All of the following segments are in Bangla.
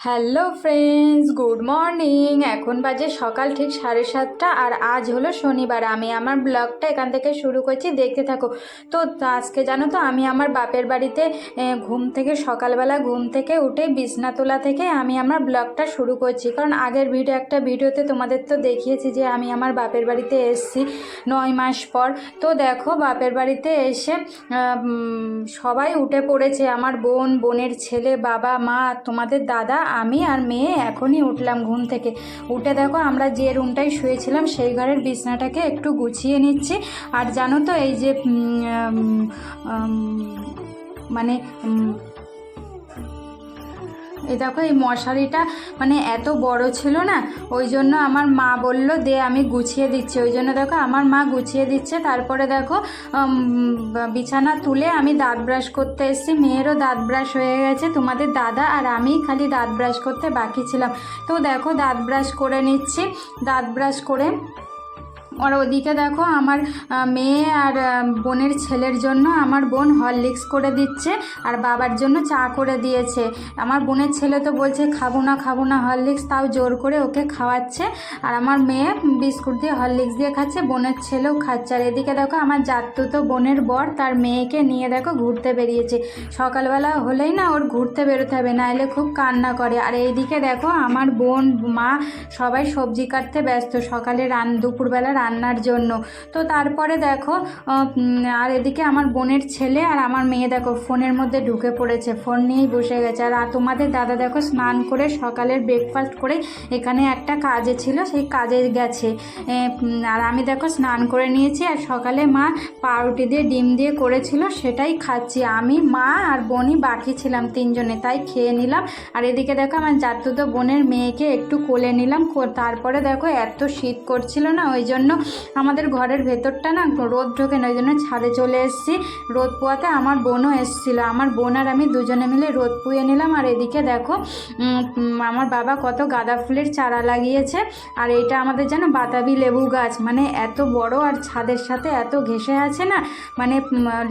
Hello friends, good morning. এখন বাজে সকাল ঠিক 7:30 আর আজ হলো শনিবার। আমি আমার ব্লগটা এখান থেকে শুরু করছি, দেখতে থাকো। তো আজকে জানো তো আমি আমার বাপের বাড়িতে সকালবেলা ঘুম থেকে উঠে বিছনাতলা থেকে আমি আমার ব্লগটা শুরু করছি। কারণ আগের একটা ভিডিওতে তোমাদের তো দেখিয়েছি যে আমি আমার বাপের বাড়িতে এসেছি 9 মাস পর। তো দেখো বাপের বাড়িতে এসে সবাই উঠে পড়েছে, আমার বোনের ছেলে, বাবা, মা, তোমাদের দাদা, আমি আর মেয়ে এখনই উঠলাম ঘুম থেকে। উঠে দেখো আমরা যে রুমটায় শুয়েছিলাম সেই ঘরের বিছনাটাকে একটু গুছিয়ে নিচ্ছি। আর জানো তো এই যে এই দেখো এই মশারিটা এত বড় ছিল না, ওই জন্য আমার মা বলল দে আমি গুছিয়ে দিচ্ছি। ওই জন্য দেখো আমার মা গুছিয়ে দিচ্ছে। তারপরে দেখো বিছানা তুলে আমি দাঁত ব্রাশ করতে এসেছি। মেয়েরও দাঁত ব্রাশ হয়ে গেছে, তোমাদের দাদা আর আমি খালি দাঁত ব্রাশ করতে বাকি ছিলাম। তো দেখো দাঁত ব্রাশ করে নিচ্ছি। দাঁত ব্রাশ করে আর ওদিকে দেখো আমার মেয়ে আর বোনের ছেলের জন্য আমার বোন হরলিক্স করে দিচ্ছে আর বাবার জন্য চা করে দিয়েছে। আমার বোনের ছেলে তো বলছে খাবো না হরলিক্স, তাও জোর করে ওকে খাওয়াচ্ছে। আর আমার মেয়ে বিস্কুট দিয়ে হরলিক্স দিয়ে খাচ্ছে, বোনের ছেলেও খাচ্ছে। আর এদিকে দেখো আমার জাতুতো বোনের বর তার মেয়েকে নিয়ে দেখো ঘুরতে বেরিয়েছে। সকালবেলা হলেই না ওর ঘুরতে বেরোতে হবে, নাহলে খুব কান্না করে। আর এইদিকে দেখো আমার বোন, মা সবাই সবজি কাটতে ব্যস্ত সকালে দুপুরবেলা রান্নার জন্য। তো তারপরে দেখো আর এদিকে আমার বোনের ছেলে আর আমার মেয়ে দেখো ফোনের মধ্যে ঢুকে পড়েছে, ফোন নিয়েই বসে গেছে। আর তোমাদের দাদা দেখো স্নান করে সকালের ব্রেকফাস্ট করে এখানে একটা কাজে ছিল, সেই কাজে গেছে। আর আমি দেখো স্নান করে নিয়েছি। আর সকালে মা পাউরুটি দিয়ে ডিম দিয়ে করেছিল, সেটাই খাচ্ছি। আমি, মা আর বোনই বাকি ছিলাম তিনজনে, তাই খেয়ে নিলাম। আর এদিকে দেখো আমার জাতুতো বোনের মেয়েকে একটু কোলে নিলাম। তারপরে দেখো এত শীত করছিল না, ওই জন্য আমাদের ঘরের ভেতরটা না রোদ ঢোকে না, ওই জন্য ছাদে চলে এসেছি রোদ পোয়াতে। আমার বোনও এসেছিলো, আমার বোন আর আমি দুজনে মিলে রোদ পুয়ে নিলাম। আর এদিকে দেখো আমার বাবা কত গাঁদা ফুলের চারা লাগিয়েছে। আর এইটা আমাদের যেন বাতাবি লেবু গাছ, এত বড় আর ছাদের সাথে এত ঘেঁষে আছে না,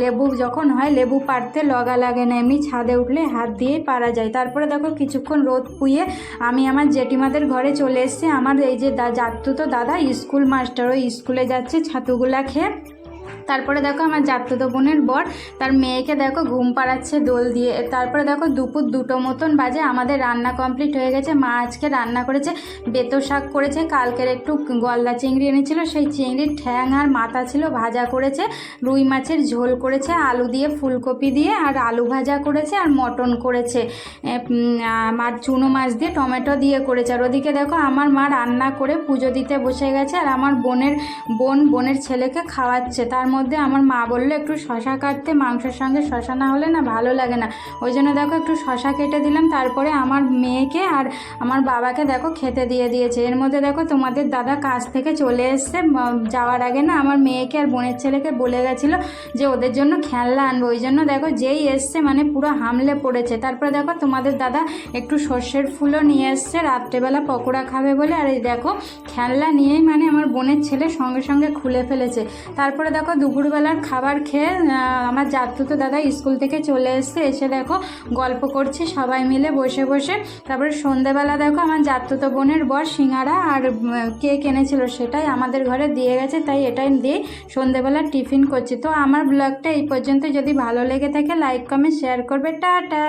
লেবু যখন হয় লেবু পাড়তে লগা লাগে না, এমনি ছাদে উঠলে হাত দিয়েই পারা যায়। তারপরে দেখো কিছুক্ষণ রোদ পুয়ে আমি আমার জেঠিমাদের ঘরে চলে এসেছি। আমার এই যে জাতুতো দাদা স্কুল মাস্টার, ওই স্কুলে যাচ্ছে ছাতুগুলা খেয়ে। তারপরে দেখো আমার জাতুতো বোনের বর তার মেয়েকে দেখো ঘুম পাড়াচ্ছে দোল দিয়ে। তারপরে দেখো দুপুর 2টো মতন বাজে, আমাদের রান্না কমপ্লিট হয়ে গেছে। মা আজকে রান্না করেছে বেতো শাক করেছে, কালকের একটু গলদা চিংড়ি এনেছিল, সেই চিংড়ির ঠ্যাং আর মাথা ছিল ভাজা করেছে, রুই মাছের ঝোল করেছে আলু দিয়ে ফুলকপি দিয়ে, আর আলু ভাজা করেছে, আর মটন করেছে, আর চুনো মাছ দিয়ে টমেটো দিয়ে করেছে। আর ওদিকে দেখো আমার মা রান্না করে পুজো দিতে বসে গেছে। আর আমার বোনের ছেলেকে খাওয়াচ্ছে। তার মধ্যে আমার মা বললো একটু শশা কাটতে, মাংসের সঙ্গে শশা না হলে না ভালো লাগে না, ওই জন্য দেখো একটু শশা কেটে দিলাম। তারপরে আমার মেয়েকে আর আমার বাবাকে দেখো খেতে দিয়ে দিয়েছে। এর মধ্যে দেখো তোমাদের দাদা কাজ থেকে চলে এসছে, যাওয়ার আগে না আমার মেয়েকে আর বোনের ছেলেকে বলে গেছিলো যে ওদের জন্য খেলনা আনবো, ওই জন্য দেখো যেই এসছে পুরো হামলে পড়েছে। তারপরে দেখো তোমাদের দাদা একটু সর্ষের ফুলও নিয়ে এসছে রাত্রেবেলা পকোড়া খাবে বলে। আর এই দেখো খেলনা নিয়েই আমার বোনের ছেলে সঙ্গে সঙ্গে খুলে ফেলেছে। তারপরে দেখো দুপুরবেলার খাবার খেয়ে আমার জাতুতো দাদা স্কুল থেকে চলে এসছে, এসে দেখো গল্প করছি সবাই মিলে বসে বসে। তারপরে সন্ধেবেলা দেখো আমার জাতুতো বোনের বর সিঙ্গারা আর কেক এনেছিল, সেটাই আমাদের ঘরে দিয়ে গেছে, তাই এটাই দিয়ে সন্ধেবেলা টিফিন করছি। তো আমার ব্লগটা এই পর্যন্ত, যদি ভালো লেগে থাকে লাইক কমেন্ট শেয়ার করবে। টাটা।